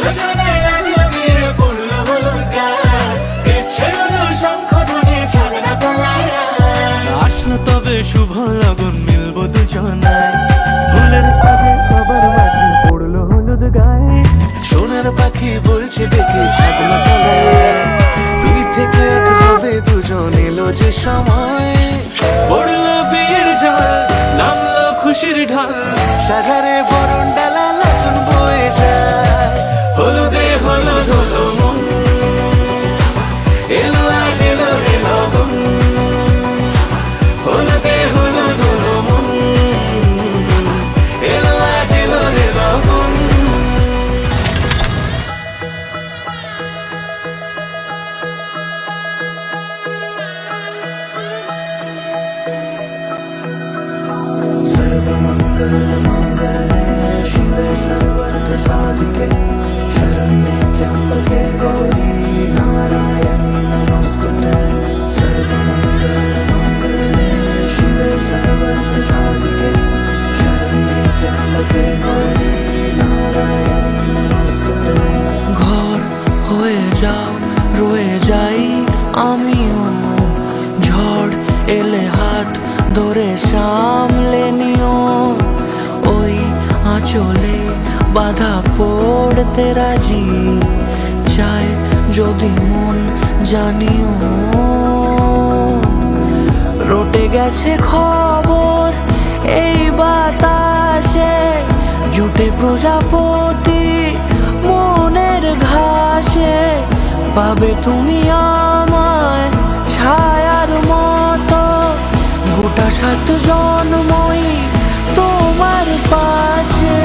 এলো সোনায় রাখলো বিয়ে পড়লো হলুদ গান, ইচ্ছে হলো শঙ্খ ধ্বনি ছাগনা পালায়। আসলো তবে শুভ লগন মিলবো দুজনায়, ফুলের কাজে সবার মাঝে পড়লো হলুদ গায়ে। সোনার পাখি বলছে ডেকে ছাগনা পালায়, দুই থেকে এক হবে দুজন এলো যে সময়। পড়লো বিয়ের জল নামলো খুশির ঢল, সাজারে বরণ ডালা লগন বয়ে যায়। হলুদে হলুদ হলো মন, এলো আজ এলো রে লগন। হলুদে হলুদ হলো মন, এলো আজ এলো রে লগন। ঘর হয়ে যাও রয়ে যাই আমিও, ঝড় এলে হাত ধরে সামলে নিও। ওই আঁচলে বাধা পড়তে রাজি, চাই যদি মন জানিও। রটে গেছে খবর এই বাতাসে, জুটে প্রজাপতি মনের ঘাসে। পাবে তুমি আমায় ছায়ার মতো, গোটা 7 জন্মই তোমার পাশে।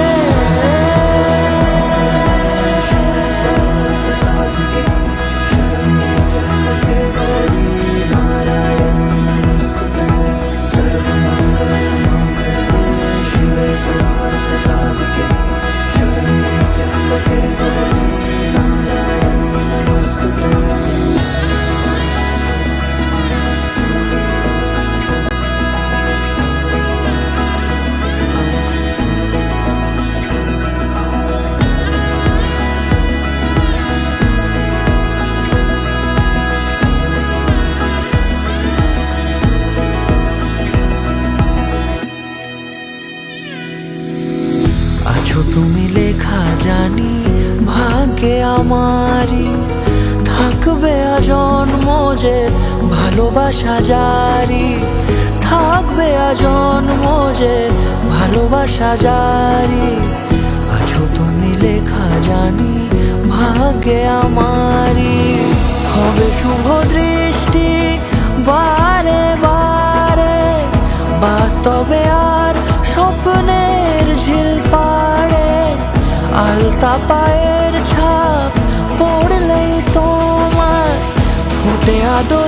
আছো তুমি লেখা জানি ভাগ্যে আমারই, থাকবে আজন্ম যে ভালোবাসা জারি। থাকবে আজন্ম যে ভালোবাসা জারি। আছো তুমি লেখা জানি ভাগ্যে আমারই, হবে শুভ দৃষ্টি বারে বারে, বাস্তবে আর স্বপ্নের ঝিল পাড়ে। আলতা পায়ের ছাপ পড়লেই তোমার ফুটে আদর